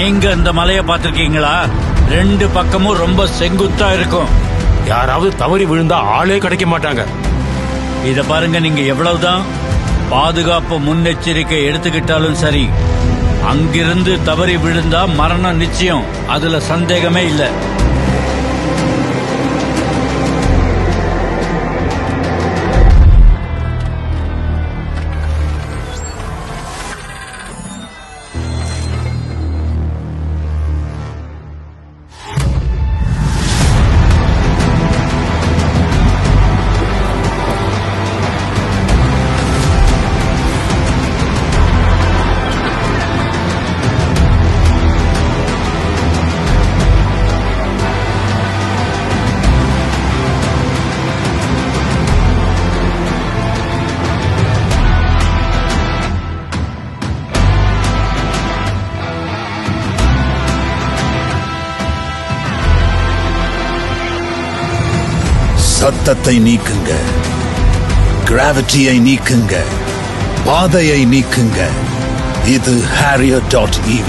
நீங்க இந்த மலைய பாத்திருக்கீங்களா? 2 பக்கமும் ரொம்ப செங்குத்தா இருக்கும். யாராவது தவறி விழுந்தா ஆளே கிடைக்க மாட்டாங்க. இத பாருங்க, நீங்க எவ்வளவுதான் பாதுகாப்பு முன்னெச்சரிக்கை எடுத்துக்கிட்டாலும் சரி, அங்கிருந்து தவறி விழுந்தா மரணம் நிச்சயம். அதுல சந்தேகமே இல்லை. சத்தத்தை நீக்குங்க, கிராவிட்டியை நீக்குங்க, பாதையை நீக்குங்க. இது Harrier.ev.